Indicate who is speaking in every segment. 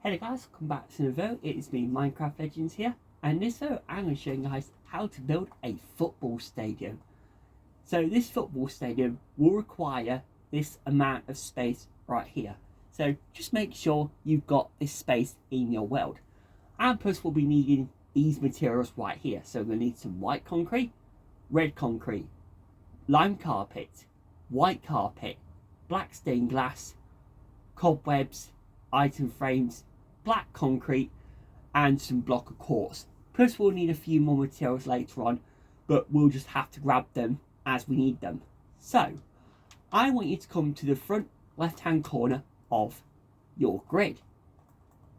Speaker 1: Hey guys, welcome back to another video. It is me, Minecraft Legends here, and in this video I'm going to show you guys how to build a football stadium. So this football stadium will require this amount of space right here. So just make sure you've got this space in your world. And plus we'll be needing these materials right here. So we're going to need some white concrete, red concrete, lime carpet, white carpet, black stained glass, cobwebs, item frames, black concrete, and some block of quartz. Plus we'll need a few more materials later on, but we'll just have to grab them as we need them. So I want you to come to the front left hand corner of your grid.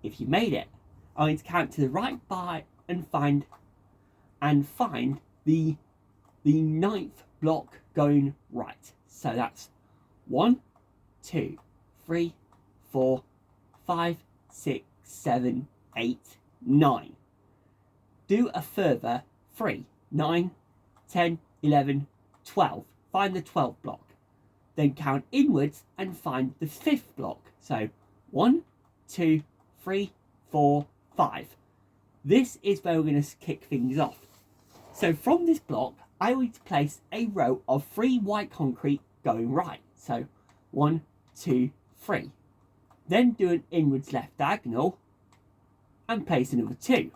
Speaker 1: If you made it, I want you to count to the right by and find the ninth block going right. So that's 1, 2, 3, 4, 5, 6, 7, 8, 9. Do a further 3, 9, 10, 11, 12. Find the 12th block. Then count inwards and find the 5th block. So 1, 2, 3, 4, 5. This is where we're going to kick things off. So from this block, I want to place a row of 3 white concrete going right. So 1, 2, 3. Then do an inwards left diagonal and place another 2.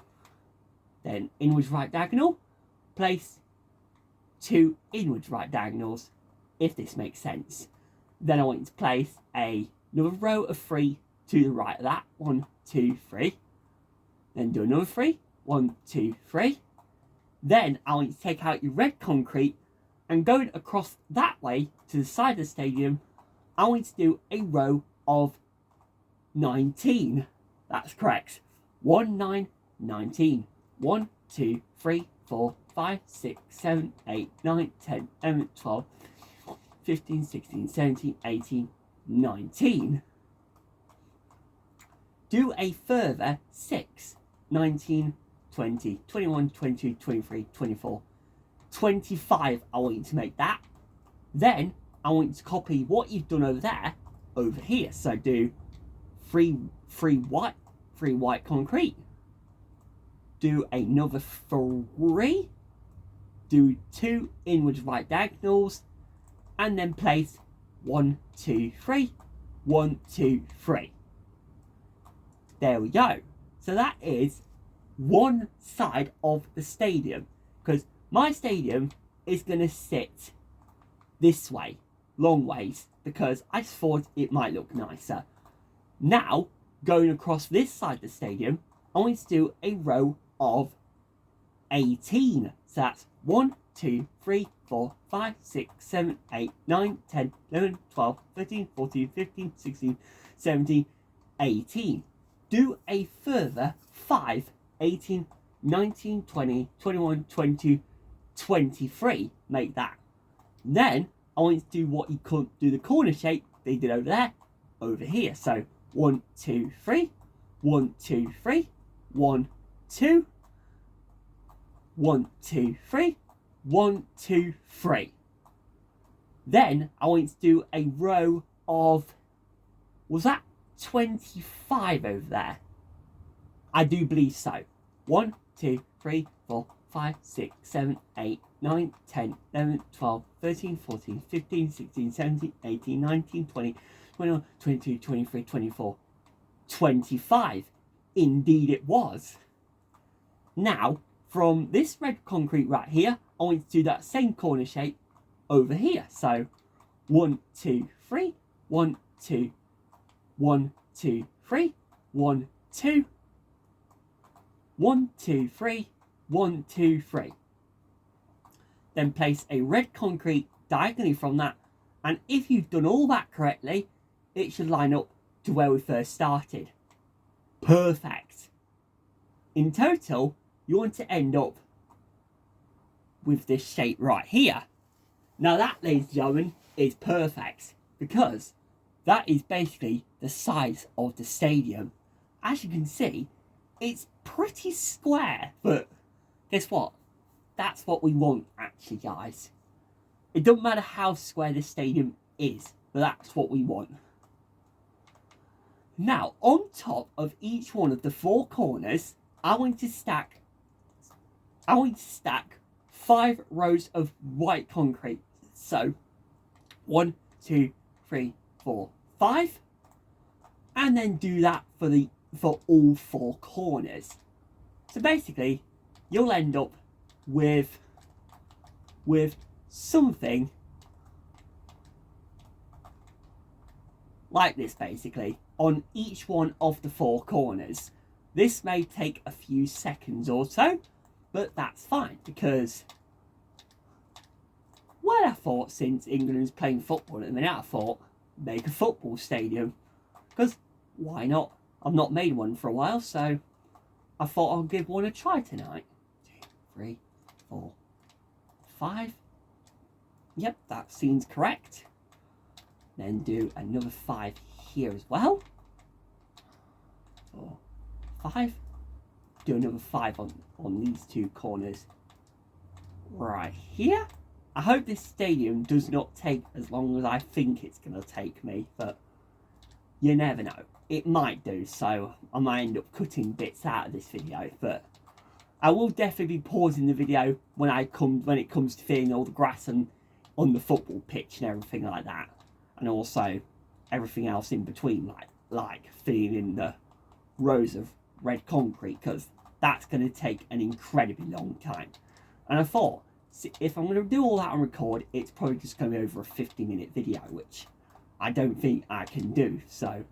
Speaker 1: Then inwards right diagonal, place 2 inwards right diagonals, if this makes sense. Then I want you to place another row of 3 to the right of that. 1, 2, 3. Then do another 3. 1, 2, 3. Then I want you to take out your red concrete and going across that way to the side of the stadium, I want you to do a row of 19. That's correct. 1, 9, 19. 1, 2, 3, 4, 5, 6, 7, 8, 9, 10, 11, 12, 15, 16, 17, 18, 19. Do a further 6, 19, 20, 21, 22, 23, 24, 25. I want you to make that. Then I want you to copy what you've done over there over here. So do 3 white concrete. Do another 3. Do 2 inwards right diagonals, and then place 1, 2, 3. 1, 2, 3. There we go. So that is one side of the stadium, because my stadium is going to sit this way, long ways, because I just thought it might look nicer. Now, going across this side of the stadium, I want to do a row of 18. So that's 1, 2, 3, 4, 5, 6, 7, 8, 9, 10, 11, 12, 13, 14, 15, 16, 17, 18. Do a further 5, 18, 19, 20, 21, 22, 23. Make that. Then, I want you to do what you couldn't do the corner shape they did over there, over here. So 1, 2, 3. 1, 2, 3. 1, 2. 1, 2, 3. 1, 2, 3. Then I want you to do a row of, was that 25 over there? I do believe so. 1, 2, 3, 4, 5, 6, 7, 8, 9, 10, 11, 12, 13, 14, 15, 16, 17, 18, 19, 20, 21, 22, 23, 24, 25. Indeed it was. Now, from this red concrete right here, I want to do that same corner shape over here. So 1, 2, 3. 1, 2. 1, 2, 3. 1, 2. 1, 2, 3. 1, 2, 3. Then place a red concrete diagonally from that, and if you've done all that correctly, it should line up to where we first started. Perfect. In total, you want to end up with this shape right here. Now that, ladies and gentlemen, is perfect, because that is basically the size of the stadium. As you can see, it's pretty square, but guess what? That's what we want, actually, guys. It doesn't matter how square the stadium is, but that's what we want. Now, on top of each one of the 4 corners, I want to stack 5 rows of white concrete. So 1, 2, 3, 4, 5, and then do that for all 4 corners. So basically, you'll end up with something like this, basically, on each one of the 4 corners. This may take a few seconds or so, but that's fine, because, well, I thought since England's playing football at the minute, I thought make a football stadium, because why not? I've not made one for a while, so I thought I'll give one a try tonight. 2, 3, 4, 5. Yep, that seems correct. Then do another 5 here as well. 4, 5. Do another 5 on these 2 corners right here. I hope this stadium does not take as long as I think it's going to take me, but you never know. It might do, so I might end up cutting bits out of this video, but I will definitely be pausing the video when it comes to filling all the grass and on the football pitch and everything like that, and also everything else in between, like filling in the rows of red concrete, because that's going to take an incredibly long time. And I thought, if I'm going to do all that on record, it's probably just going to be over a 50-minute video, which I don't think I can do. So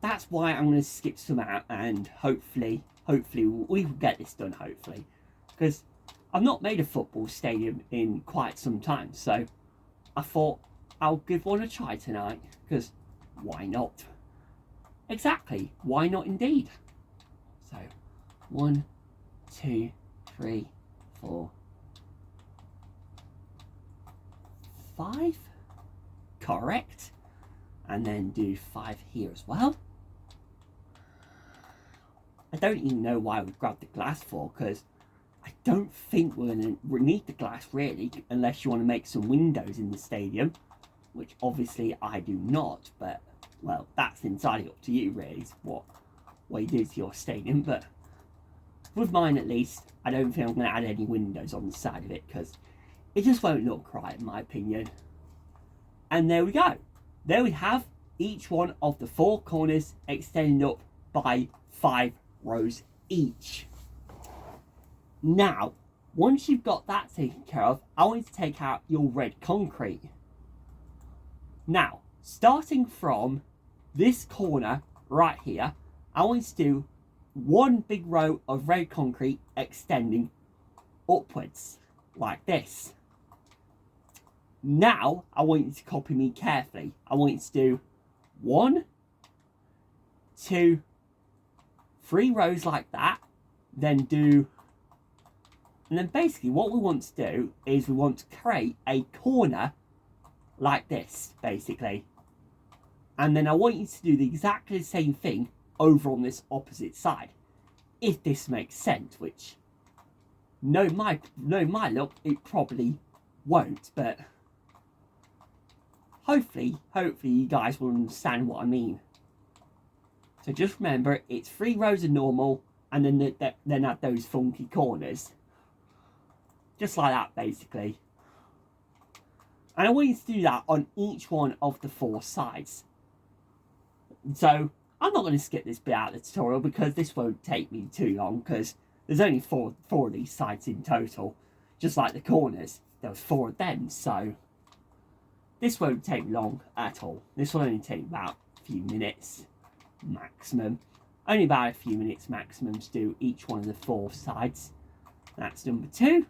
Speaker 1: that's why I'm going to skip some out, and hopefully we will get this done, hopefully. Because I've not made a football stadium in quite some time, so I thought I'll give one a try tonight, because why not? Exactly, why not indeed? So 1, 2, 3, 4, 5, correct, and then do 5 here as well. I don't even know why we grabbed the glass for, because I don't think we're going to need the glass really, unless you want to make some windows in the stadium, which obviously I do not, but well, that's entirely up to you really, what you do to your stadium. But with mine at least, I don't think I'm going to add any windows on the side of it, because it just won't look right in my opinion. And there we go. There we have each one of the 4 corners extended up by 5 rows each. Now, once you've got that taken care of, I want you to take out your red concrete. Now, starting from this corner right here, I want you to do 1 big row of red concrete extending upwards, like this. Now, I want you to copy me carefully. I want you to do 1, 2, 3 rows like that, and then basically what we want to do is we want to create a corner like this, basically. And then I want you to do exactly the same thing over on this opposite side, if this makes sense, which no my luck, it probably won't, but hopefully you guys will understand what I mean. So just remember, it's 3 rows of normal, and then add those funky corners, just like that basically. And I want you to do that on each one of the 4 sides. So I'm not going to skip this bit out of the tutorial, because this won't take me too long, because there's only four of these sides in total. Just like the corners, there was 4 of them, so this won't take long at all. This will only take about a few minutes maximum. Only about a few minutes maximum to do each one of the 4 sides. That's number 2.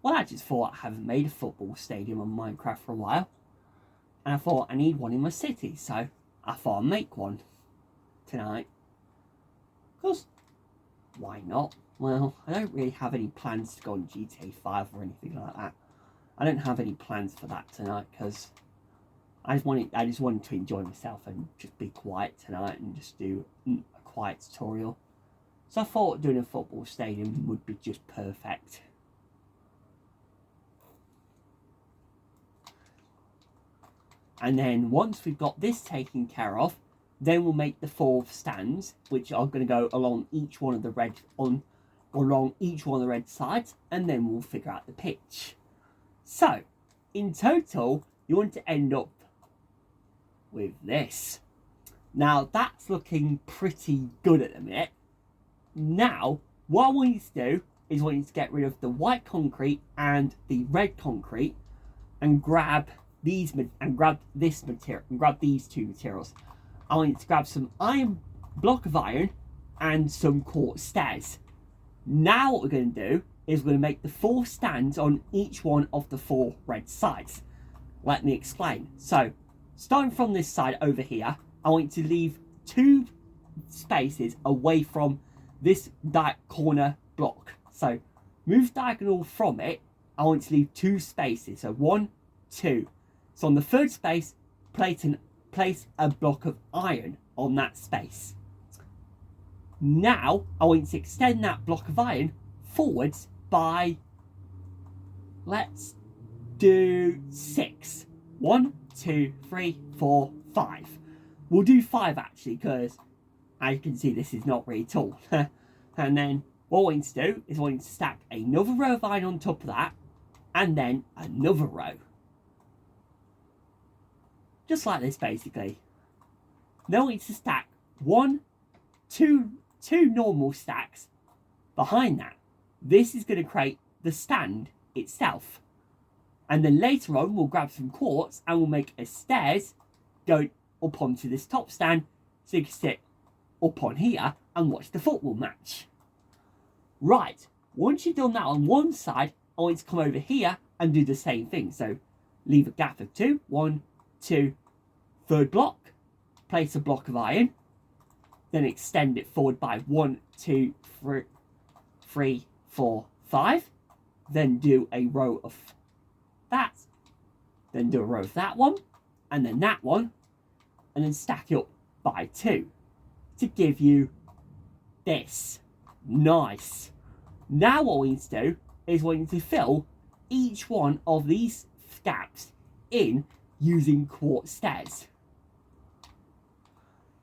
Speaker 1: Well, I just thought I haven't made a football stadium on Minecraft for a while, and I thought I need one in my city, so I thought I'd make one tonight. Because why not? Well, I don't really have any plans to go on GTA 5 or anything like that. I don't have any plans for that tonight, because I just wanted to enjoy myself and just be quiet tonight and just do a quiet tutorial. So I thought doing a football stadium would be just perfect. And then once we've got this taken care of, then we'll make the 4 stands, which are going to go along each one of the red sides, and then we'll figure out the pitch. So, in total, you want to end up with this. Now, that's looking pretty good at the minute. Now, what I want you to do is I want you to get rid of the white concrete and the red concrete and grab these and grab this material and grab these 2 materials. I want you to grab some block of iron and some quartz stairs. Now what we're going to do is we're going to make the 4 stands on each one of the 4 red sides. Let me explain. So, starting from this side over here, I want you to leave 2 spaces away from this corner block. So, move diagonal from it, I want you to leave 2 spaces. So, 1, 2. So, on the 3rd space, place a block of iron on that space. Now, I want you to extend that block of iron forwards by, let's do 6. 1, 2, 3, 4, 5. We'll do 5 actually, because as you can see, this is not really tall. And then what I want you to do is I want you to stack another row of iron on top of that, and then another row. Just like this, basically. Then I want you to stack 2 normal stacks behind that. This is going to create the stand itself. And then later on, we'll grab some quartz and we'll make a stairs going up onto this top stand so you can sit up on here and watch the football match. Right, once you've done that on one side, I want you to come over here and do the same thing. So leave a gap of 2, 1, 2, 3rd block, place a block of iron, then extend it forward by 1, 2, 3, 4, 5, then do a row of that, then do a row of that one, and then that one, and then stack it up by 2 to give you this. Nice. Now what we need to do is we need to fill each one of these gaps in using quartz stairs.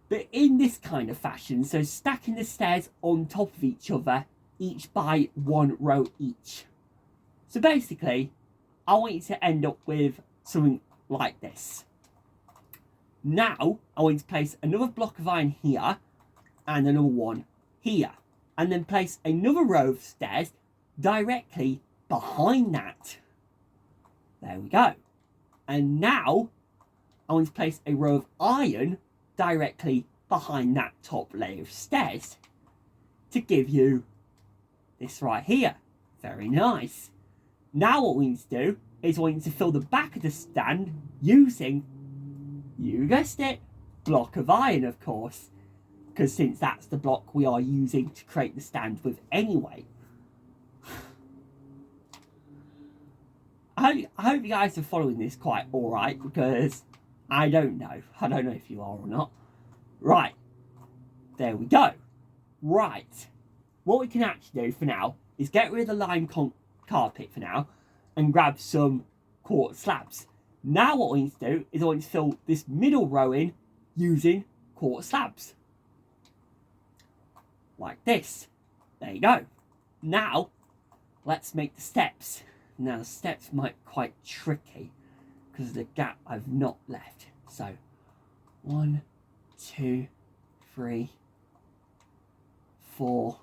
Speaker 1: But in this kind of fashion, so stacking the stairs on top of each other, each by 1 row each. So basically, I want you to end up with something like this. Now, I want you to place another block of iron here, and another one here. And then place another row of stairs directly behind that. There we go. And now, I want to place a row of iron directly behind that top layer of stairs to give you this right here. Very nice. Now what we need to do is we need to fill the back of the stand using, you guessed it, block of iron, of course, because since that's the block we are using to create the stand with anyway. I hope you guys are following this quite alright, because I don't know if you are or not. Right, there we go. Right, what we can actually do for now is get rid of the lime carpet for now and grab some quartz slabs. Now what we need to do is I want to fill this middle row in using quartz slabs. Like this. There you go. Now, let's make the steps. Now the steps might be quite tricky because of the gap I've not left. So, 1, 2, 3, 4.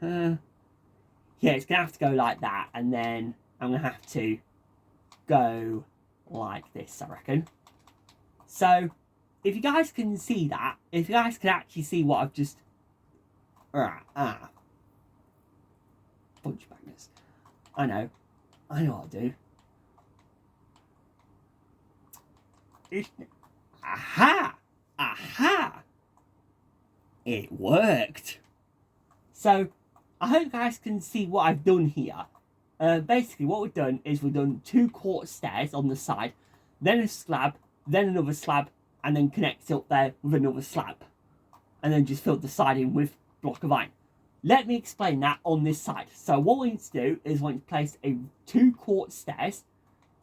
Speaker 1: Yeah, it's going to have to go like that, and then I'm going to have to go like this, I reckon. So, if you guys can see that, if you guys can actually see what I've just... bunch magnets. I know what I'll do. Aha! Aha! It worked! So, I hope you guys can see what I've done here. Basically, what we've done is we've done 2 quartz stairs on the side, then a slab, then another slab, and then connect it up there with another slab. And then just filled the side in with block of iron. let me explain that on this side. So what we need to do is we need to place a 2 quart stairs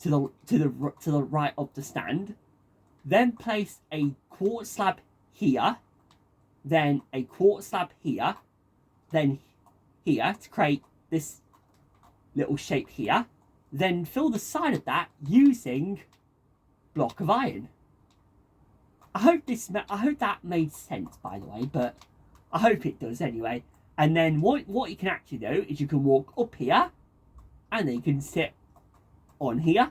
Speaker 1: to the right of the stand, then place a quart slab here, then a quart slab here, then here to create this little shape here, then fill the side of that using block of iron. I hope that made sense, by the way, but I hope it does anyway. And then what you can actually do is you can walk up here, and then you can sit on here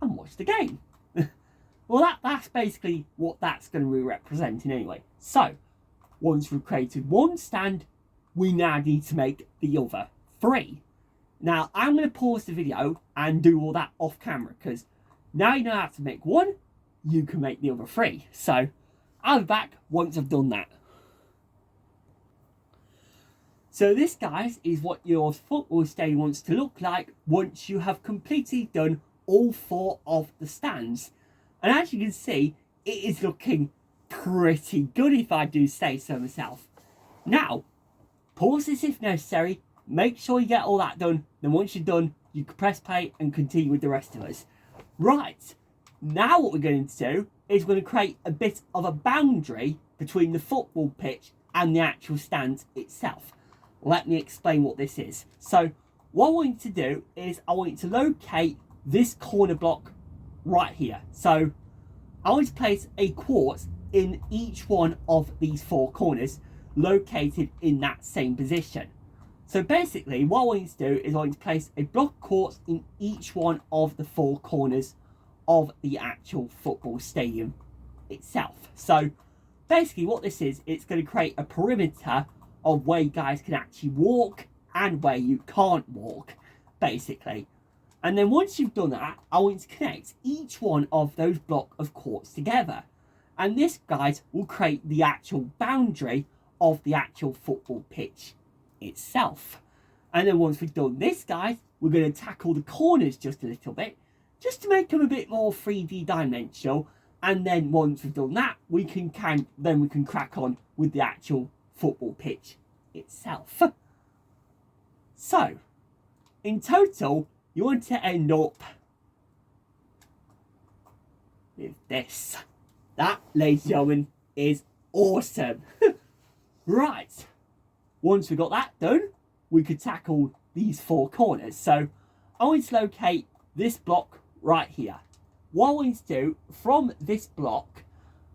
Speaker 1: and watch the game. Well, that's basically what that's going to be representing anyway. So, once we've created one stand, we now need to make the other 3. Now, I'm going to pause the video and do all that off camera, because now you know how to make one, you can make the other 3. So, I'll be back once I've done that. So this, guys, is what your football stadium wants to look like once you have completely done all 4 of the stands. And as you can see, it is looking pretty good, if I do say so myself. Now, pause this if necessary, make sure you get all that done, then once you're done, you can press play and continue with the rest of us. Right, now what we're going to do is we're going to create a bit of a boundary between the football pitch and the actual stand itself. Let me explain what this is. So, what I want you to do is I want you to locate this corner block right here. So, I want to place a quart in each one of these 4 corners, located in that same position. So basically, what I want you to do is I want you to place a block quart in each one of the 4 corners of the actual football stadium itself. So basically what this is, it's going to create a perimeter of where you guys can actually walk and where you can't walk, basically. And then once you've done that, I want you to connect each one of those block of quartz together. And this, guys, will create the actual boundary of the actual football pitch itself. And then once we've done this, guys, we're going to tackle the corners just a little bit, just to make them a bit more 3D dimensional. And then once we've done that, we can crack on with the actual football pitch itself. So, in total, you want to end up with this. That, ladies and gentlemen, is awesome. Right, once we got that done, we could tackle these 4 corners. So, I want to locate this block right here. What I want to do, from this block,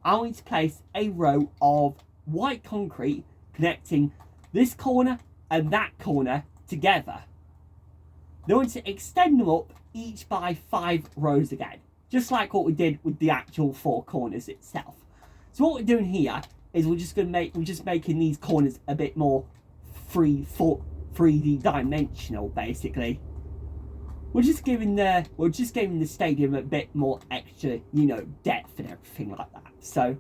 Speaker 1: I want to place a row of white concrete connecting this corner and that corner together. Then I want to extend them up each by 5 rows again, just like what we did with the actual 4 corners itself. So what we're doing here is we're just making these corners a bit more 3D dimensional, basically. We're just giving the stadium a bit more extra, depth and everything like that. So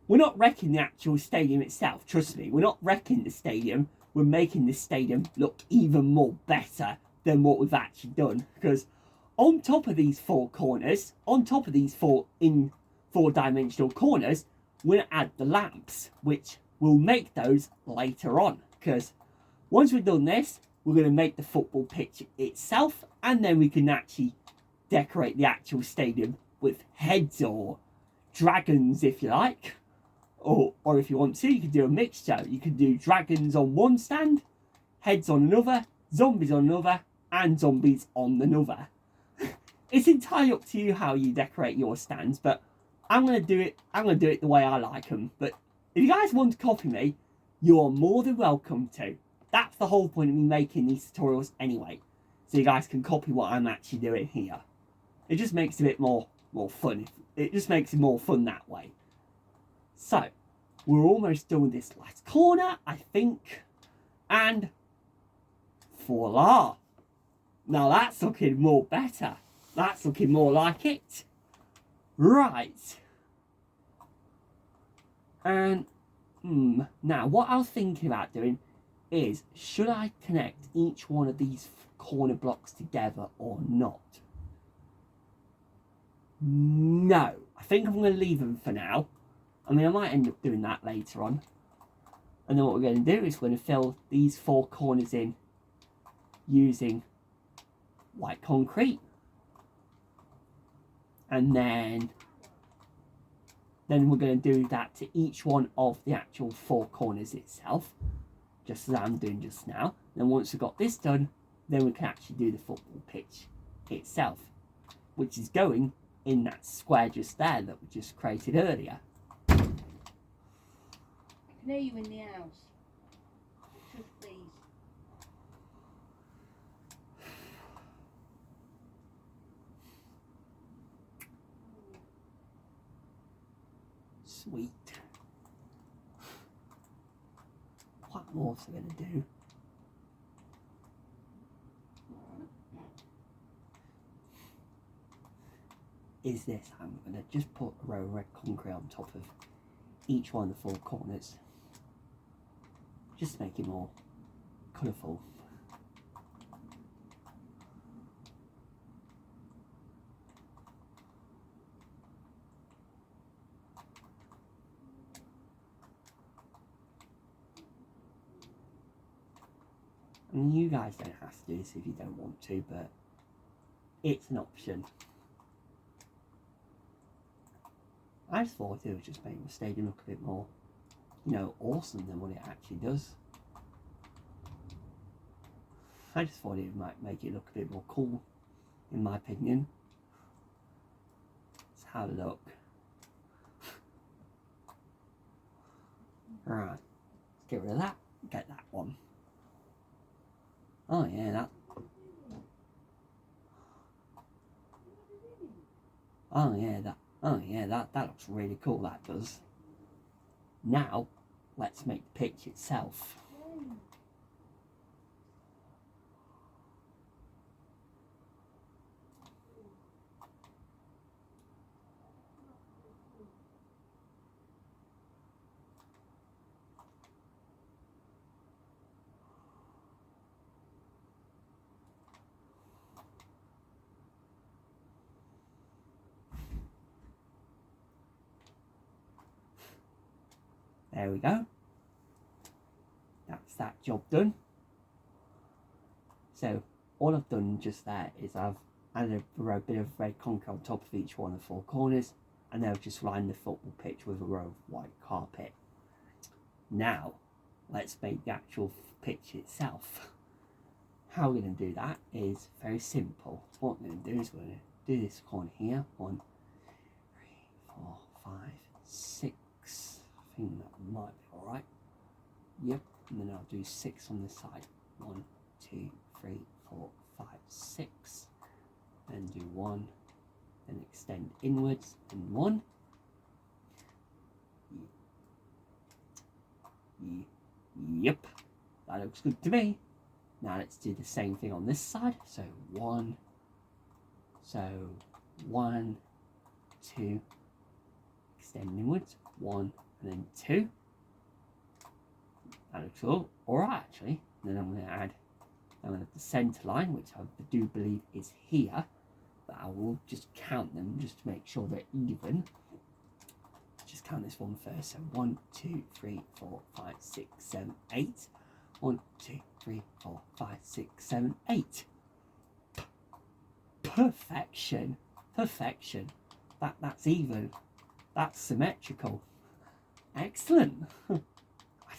Speaker 1: we're not wrecking the actual stadium itself, trust me. We're not wrecking the stadium. We're making this stadium look even more better than what we've actually done. Because on top of these 4 corners, on top of these 4-dimensional corners, we're going to add the lamps, which we'll make those later on. Because once we've done this, we're going to make the football pitch itself, and then we can actually decorate the actual stadium with heads or dragons, if you like. Or if you want to, you can do a mixture. You can do dragons on one stand, heads on another, zombies on another, and zombies on another. It's entirely up to you how you decorate your stands, but I'm gonna do it the way I like them. But if you guys want to copy me, you are more than welcome to. That's the whole point of me making these tutorials anyway, so you guys can copy what I'm actually doing here. It just makes it a bit more fun. It just makes it more fun that way. So, we're almost done with this last corner, I think. And voila! Now that's looking more better. That's looking more like it. Right. And, now what I was thinking about doing is, should I connect each one of these corner blocks together or not? No. I think I'm going to leave them for now. I mean, I might end up doing that later on. And then what we're going to do is we're going to fill these 4 corners in using white concrete. And then we're going to do that to each one of the actual 4 corners itself, just as I'm doing just now. Then once we've got this done, then we can actually do the football pitch itself, which is going in that square just there that we just created earlier.
Speaker 2: I can hear you in the house. Shush, please.
Speaker 1: Sweet. What more are we going to do? Is this, I'm going to just put a row of red concrete on top of each one of the 4 corners, just to make it more colourful. I mean, you guys don't have to do this if you don't want to, but it's an option. I just thought it would just make the stadium look a bit more, you know, awesome than what it actually does. I just thought it might make it look a bit more cool, in my opinion. Let's have a look. Right, let's get rid of that, get that one. Oh yeah, that. Oh yeah, that. Oh yeah, that looks really cool, that does. Now, let's make the pitch itself. There we go. That's that job done. So all I've done just there is I've added a bit of red concrete on top of each one of the 4 corners, and then I've just lined the football pitch with a row of white carpet. Now let's make the actual pitch itself. How we're going to do that is very simple. What we're going to do is we're going to do this corner here. 1, 3, 4, 5, 6. I think that might be alright. Yep, and then I'll do 6 on this side. 1, 2, 3, 4, 5, 6. Then do 1, then extend inwards, and 1. Yep, that looks good to me. Now let's do the same thing on this side. So 1, 2, extend inwards, 1, and then 2. That looks all right actually. And then I'm going to add the centre line, which I do believe is here, but I will just count them just to make sure they're even. Just count this one first. So 1, 2, 3, 4, 5, 6, 7, 8. 1, 2, 3, 4, 5, 6, 7, 8. Perfection. Perfection. That's even. That's symmetrical. Excellent. I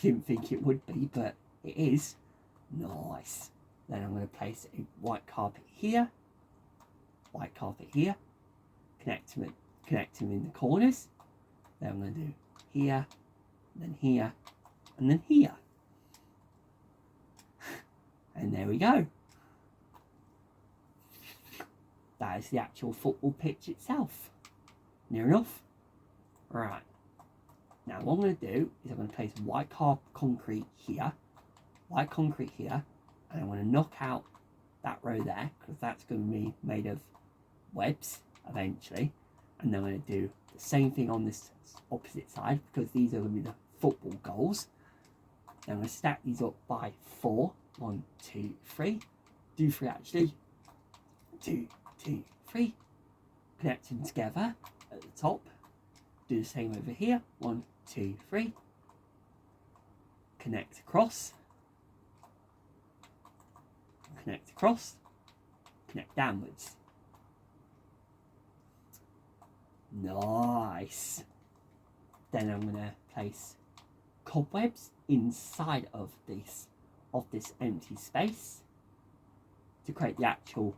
Speaker 1: didn't think it would be, but it is. Nice. Then I'm going to place a white carpet here. White carpet here. Connect them in the corners. Then I'm going to do here, then here, and then here. And there we go. That is the actual football pitch itself. Near enough? Right. Now what I'm going to do is I'm going to place white concrete here, white concrete here, and I'm going to knock out that row there, because that's going to be made of webs eventually. And then I'm going to do the same thing on this opposite side, because these are going to be the football goals. Then I'm going to stack these up by 4. 1, 2, 3. Do 3 actually. 2, 2, 3. Connect them together at the top. Do the same over here. 1, 2, 3. connect across, connect across, connect downwards. Nice. Then I'm going to place cobwebs inside of this empty space to create the actual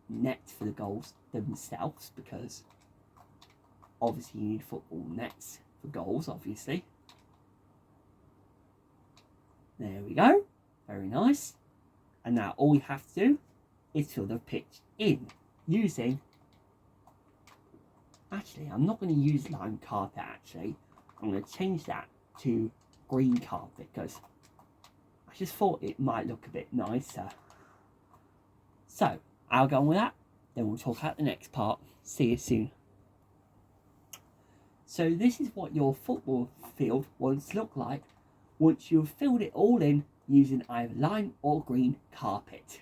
Speaker 1: net for the goals themselves, because obviously you need football nets for goals, obviously. There we go. Very nice. And now all we have to do is fill the pitch in using... Actually, I'm not going to use lime carpet, actually. I'm going to change that to green carpet, because I just thought it might look a bit nicer. So, I'll go on with that. Then we'll talk about the next part. See you soon. So this is what your football field will look like once you've filled it all in using either lime or green carpet.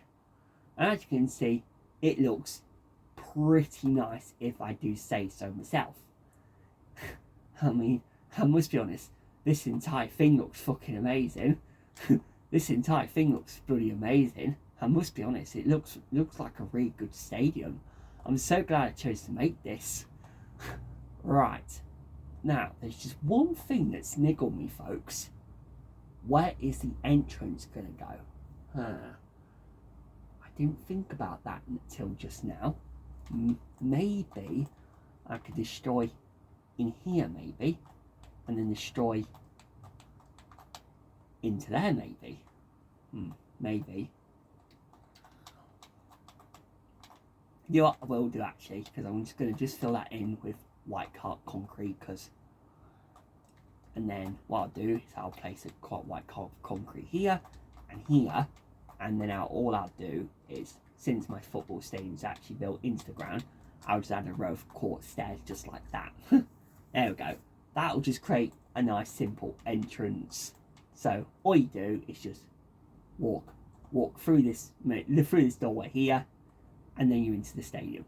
Speaker 1: And as you can see, it looks pretty nice, if I do say so myself. I mean, I must be honest, this entire thing looks fucking amazing. This entire thing looks bloody amazing. I must be honest, it looks like a really good stadium. I'm so glad I chose to make this. Right. Now, there's just one thing that's niggled me, folks. Where is the entrance going to go? I didn't think about that until just now. Maybe I could destroy in here, maybe. And then destroy into there, maybe. Maybe. You know what I will do, actually, because I'm just going to fill that in with white concrete, and then what I'll do is I'll place a white concrete here, and then all I'll do is, since my football stadium is actually built into the ground, I'll just add a row of quartz stairs just like that. There we go. That'll just create a nice simple entrance. So all you do is just walk through this doorway here, and then you're into the stadium.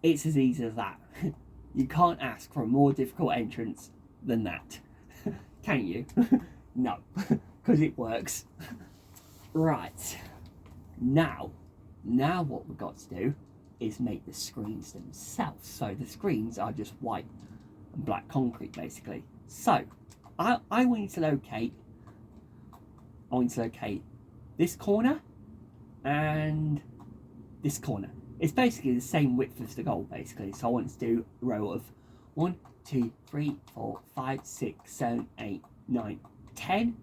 Speaker 1: It's as easy as that. You can't ask for a more difficult entrance than that. Can you? No, because it works. Right. Now what we've got to do is make the screens themselves. So the screens are just white and black concrete, basically. So I want to locate this corner and this corner. It's basically the same width as the goal, basically. So I want to do a row of 1, 2, 3, 4, 5, 6, 7, 8, 9, 10.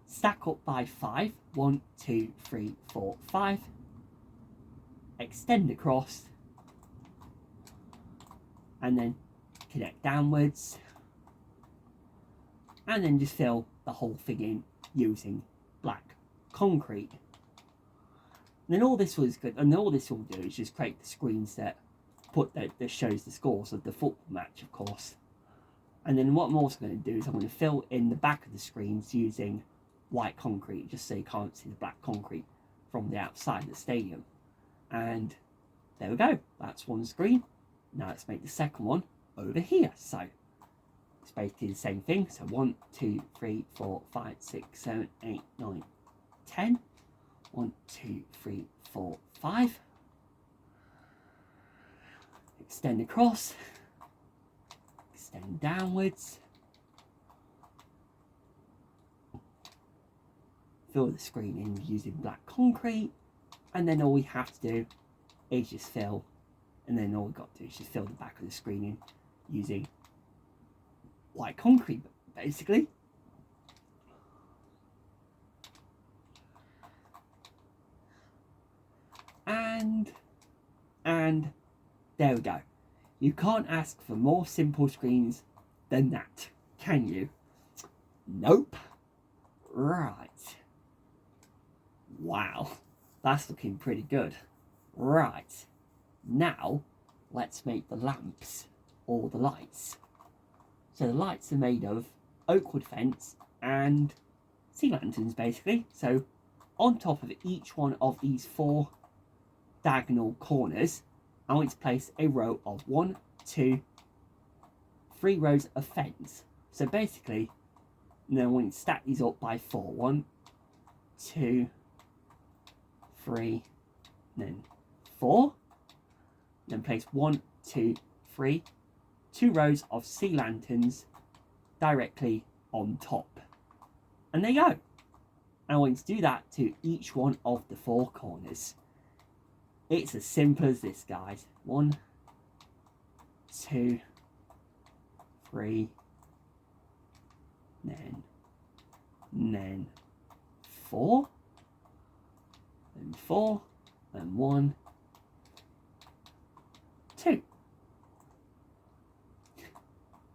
Speaker 1: Stack up by 5. 1, 2, 3, 4, 5. Extend across. And then connect downwards. And then just fill the whole thing in using black concrete. And then all this will do is just create the screens that shows the scores of the football match, of course. And then what I'm also going to do is I'm going to fill in the back of the screens using white concrete, just so you can't see the black concrete from the outside of the stadium. And there we go. That's one screen. Now let's make the second one over here. So it's basically the same thing. So 1, 2, 3, 4, 5, 6, 7, 8, 9, 10. 1, 2, 3, 4, 5. Extend across. Extend downwards. Fill the screen in using black concrete. And then all we have to do is just fill. And then all we've got to do is just fill the back of the screen in using white concrete, basically. And there we go. You can't ask for more simple screens than that, can you? Nope. Right. Wow, that's looking pretty good. Right. Now, let's make the lamps or the lights. So the lights are made of oak wood fence and sea lanterns, basically. So on top of each one of these 4 diagonal corners, I want to place a row of 1, 2, 3 rows of fence. So basically, And then I want you to stack these up by 4. 1, 2, 3, then 4. Then place 1, 2, 3, 2 rows of sea lanterns directly on top. And there you go. And I want you to do that to each one of the 4 corners. It's as simple as this, guys. 1, 2, 3, then 4, then 4, then 1, 2.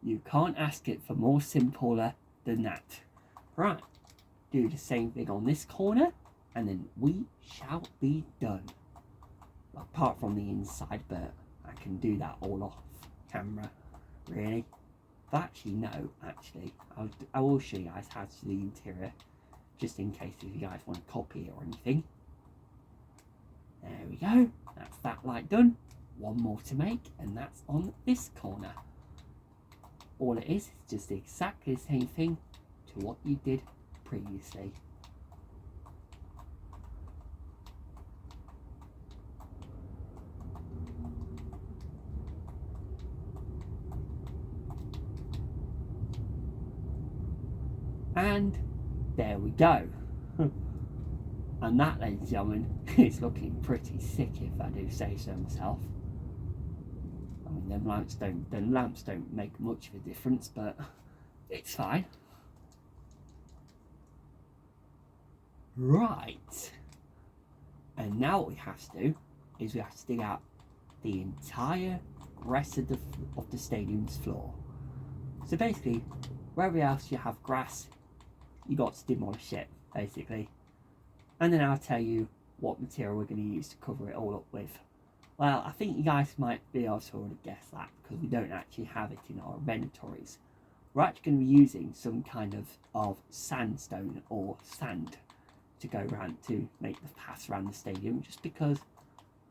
Speaker 1: You can't ask it for more simpler than that. Right, do the same thing on this corner, and then we shall be done. Apart from the inside, but I can do that all off camera, really. But actually, no, I will show you guys how to do the interior, just in case if you guys want to copy it or anything. There we go, that's that light done. One more to make, and that's on this corner. All it is just exactly the same thing to what you did previously. And there we go. And that, ladies and gentlemen, is looking pretty sick, if I do say so myself. I mean, the lamps don't make much of a difference, but it's fine. Right. And now what we have to do is we have to dig out the entire rest of the stadium's floor. So basically, wherever else you have grass, you got to demolish it, basically. And then I'll tell you what material we're going to use to cover it all up with. Well, I think you guys might be able to already guess that, because we don't actually have it in our inventories. We're actually going to be using some kind of sandstone or sand to go around to make the paths around the stadium, just because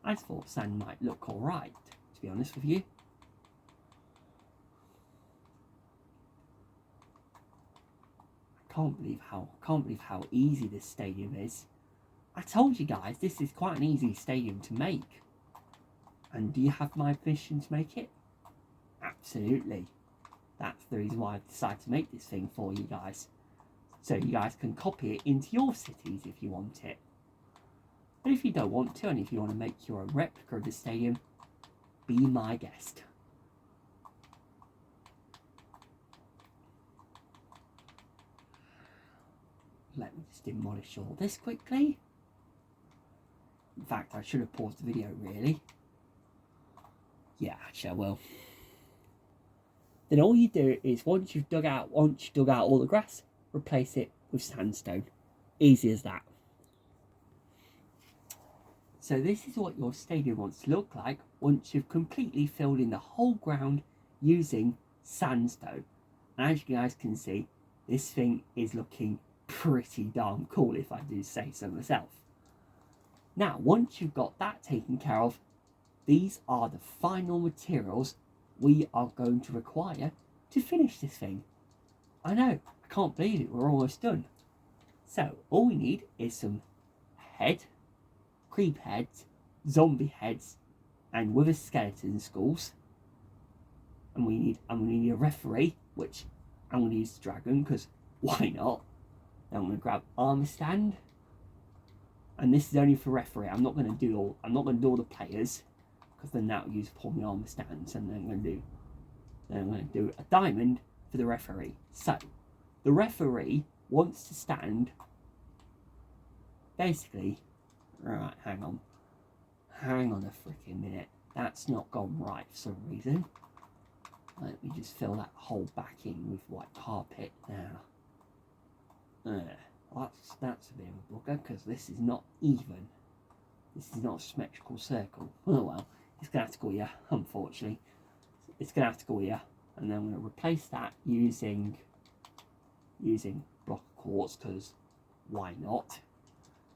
Speaker 1: I thought sand might look alright, to be honest with you. I can't believe how easy this stadium is. I told you guys this is quite an easy stadium to make. And do you have my permission to make it? Absolutely. That's the reason why I've decided to make this thing for you guys. So you guys can copy it into your cities if you want it. But if you don't want to, and if you want to make your own replica of the stadium, be my guest. Let me just demolish all this quickly. In fact, I should have paused the video, really. Yeah, actually I will. Then all you do is once you've dug out all the grass, replace it with sandstone. Easy as that. So this is what your stadium wants to look like once you've completely filled in the whole ground using sandstone. And as you guys can see, this thing is looking pretty darn cool, if I do say so myself. Now, once you've got that taken care of, these are the final materials we are going to require to finish this thing. I know, I can't believe it, we're almost done. So, all we need is some creep heads, zombie heads, and wither skeleton skulls. And we need a referee, which I'm going to use the dragon, because why not? Then I'm going to grab armor stand. And this is only for referee. I'm not going to do all the players, because then that will use up all my armor stands, and then I'm going to do a diamond for the referee. So the referee wants to stand basically, right, hang on a freaking minute, that's not gone right for some reason. Let me just fill that hole back in with white carpet now. That's a bit of a bugger, because this is not even. This is not a symmetrical circle. Oh well, it's going to have to go here, unfortunately. It's going to have to go here, and then I'm going to replace that using block of quartz, because why not?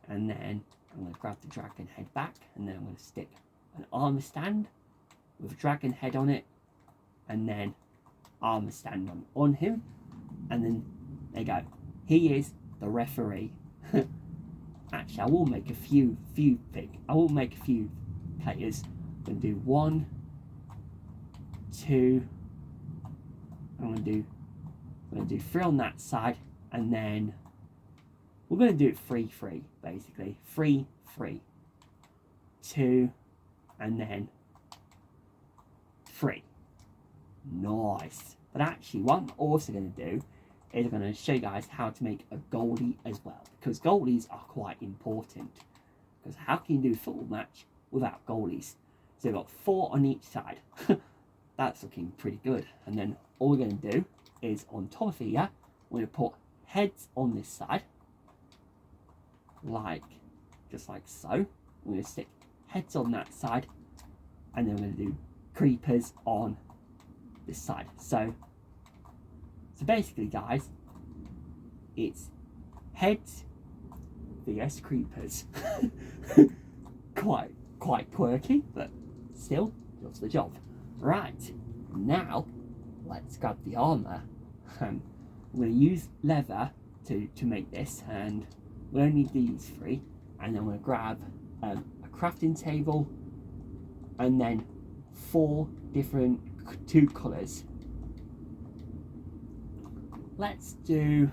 Speaker 1: And then I'm going to grab the dragon head back, and then I'm going to stick an armor stand with a dragon head on it, and then armor stand on him, and then There you go. He is the referee. Actually, I will make a few players. I'm gonna do 1, 2. I'm gonna do 3 on that side, and then we're gonna do it 3-3 basically. 3-3, 2, and then 3. Nice. But actually, what I'm also gonna do is I'm gonna show you guys how to make a goalie as well, because goalies are quite important. Because how can you do a football match without goalies? So we've got 4 on each side. That's looking pretty good. And then all we're going to do is on top of here, we're going to put heads on this side, just like so. We're going to stick heads on that side, and then we're going to do creepers on this side. So basically, guys, it's heads vs creepers. quite quirky, but still does the job. Right, now let's grab the armour. I'm going to use leather to make this, and we only need these 3. And then I'm going to grab a crafting table, and then 4 different 2 colours. Let's do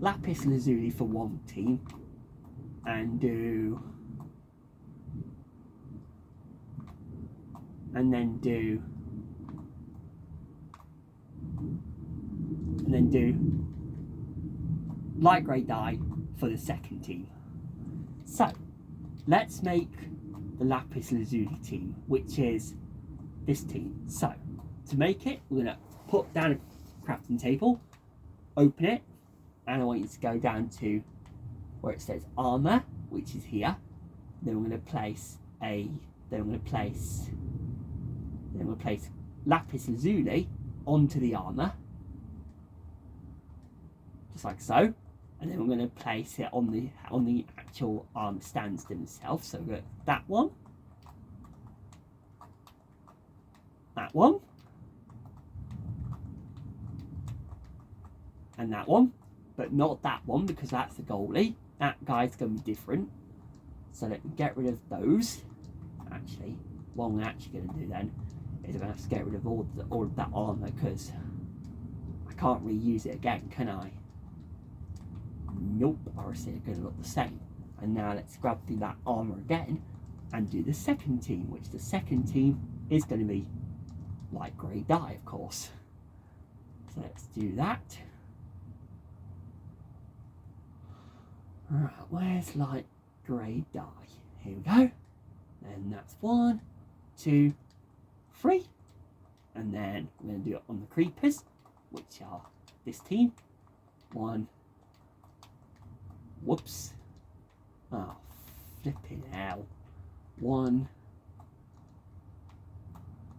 Speaker 1: lapis lazuli for 1 team, and then do light grey dye for the second team. So let's make the lapis lazuli team, which is this team. So to make it, we're going to put down a crafting table, open it, and I want you to go down to where it says armor, which is here. Then we're going to place lapis lazuli onto the armor, just like so. And then we're going to place it on the actual armor stands themselves. So we've got that one, and that one, but not that one because that's the goalie. That guy's going to be different. So let me get rid of those. Actually, what I'm actually going to do then is I'm going to have to get rid of all of that armour, because I can't reuse it again, can I? Nope, or it's going to look the same. And now let's grab that armour again and do the second team, which the second team is going to be light grey dye, of course. So let's do that. Right, where's light grey dye? Here we go. And that's 1, 2, 3. And then we're going to do it on the creepers, which are this team. 1. Whoops. Oh, flipping hell. 1.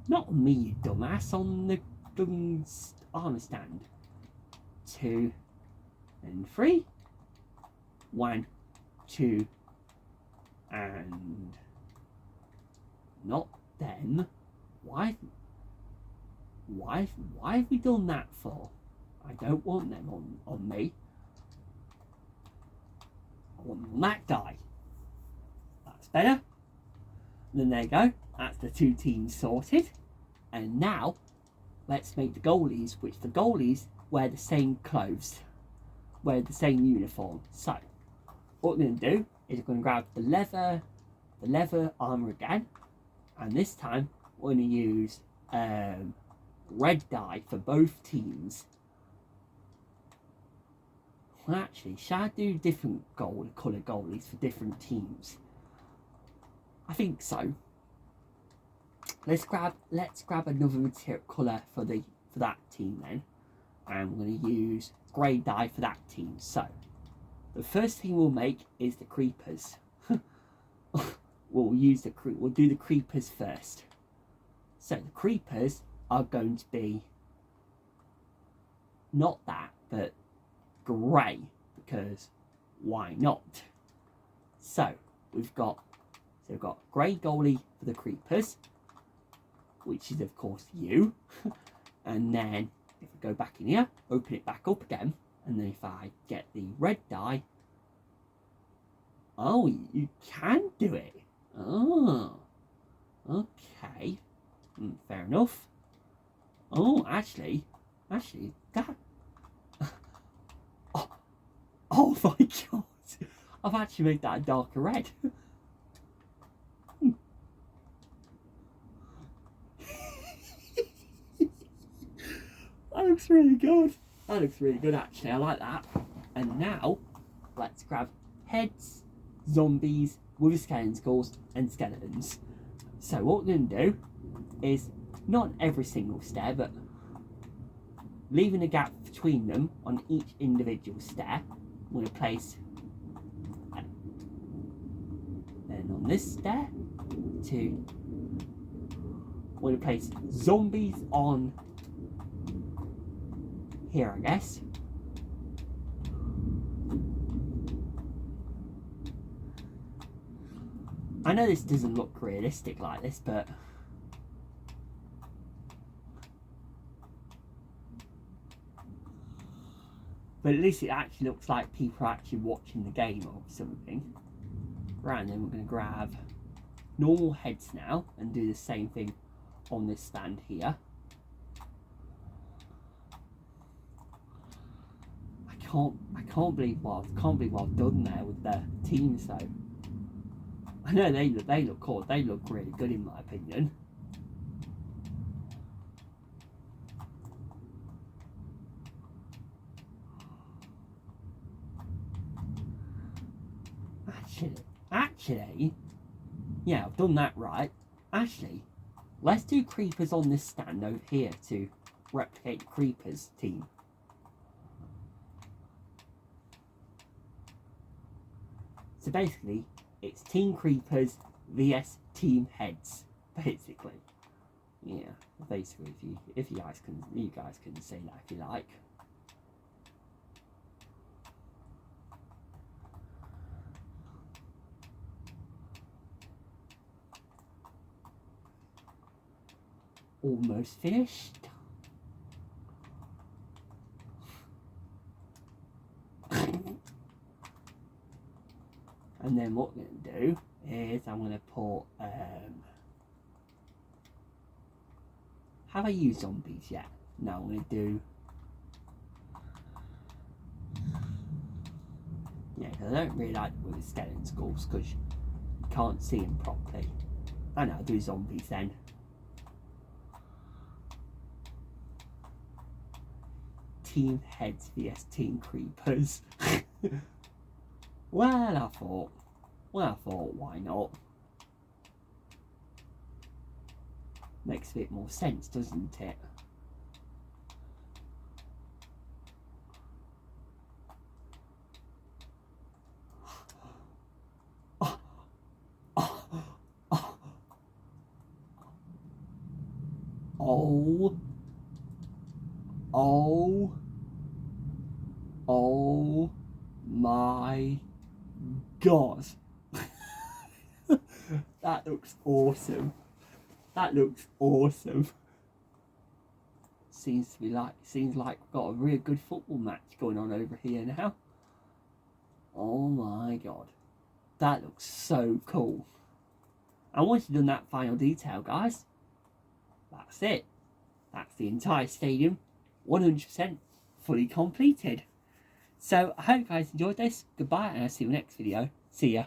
Speaker 1: Not on me, you dumbass, on the armour stand. 2 and 3. 1, 2, and not them. Why have we done that for? I don't want them on me. I want them on that guy. That's better. And then there you go. That's the 2 teams sorted. And now let's make the goalies, which the goalies wear the same clothes, wear the same uniform. So what we're going to do is we're going to grab the leather armour again, and this time we're going to use red dye for both teams. Well, actually, shall I do different colour goalies for different teams? I think so. Let's grab another material colour for that team then, and we're going to use grey dye for that team. So the first thing we'll make is the creepers. We'll do the creepers first. So the creepers are going to be not that, but grey, because why not? So we've got grey goalie for the creepers, which is of course you. And then if I go back in here, open it back up again, and then if I get the red die, oh, you can do it. Oh, okay. Fair enough. Oh, actually, that... Oh my god. I've actually made that a darker red. That looks really good. That looks really good, actually. I like that. And now, let's grab heads, zombies with skeleton skulls and skeletons. So what we're going to do is, not every single stair, but leaving a gap between them on each individual stair, we're going to place, then on this stair, we're going to place zombies on here, I guess. I know this doesn't look realistic like this, but at least it actually looks like people are actually watching the game or something. Right, and then we're going to grab normal heads now and do the same thing on this stand here. I can't believe what I've done there with the teams though. I know they look cool. They look really good in my opinion. Actually, yeah, I've done that right. Actually, let's do creepers on this stand over here to replicate the creepers team. So basically, it's team creepers vs team heads, basically. Yeah, basically, if you guys can say that if you like. Almost finished. And then what we're going to do is I'm going to put, have I used zombies yet? No, I'm going to do, yeah, because I don't really like it with the skeleton skulls because you can't see them properly. I know, I'll do zombies then. Team heads vs team creepers. Well, I thought, why not? Makes a bit more sense, doesn't it? Oh my God. That looks awesome. That looks awesome. Seems like we've got a really good football match going on over here now. Oh my God. That looks so cool. And once you've done that final detail, guys, that's it. That's the entire stadium, 100% fully completed. So I hope you guys enjoyed this. Goodbye, and I'll see you in the next video. See ya.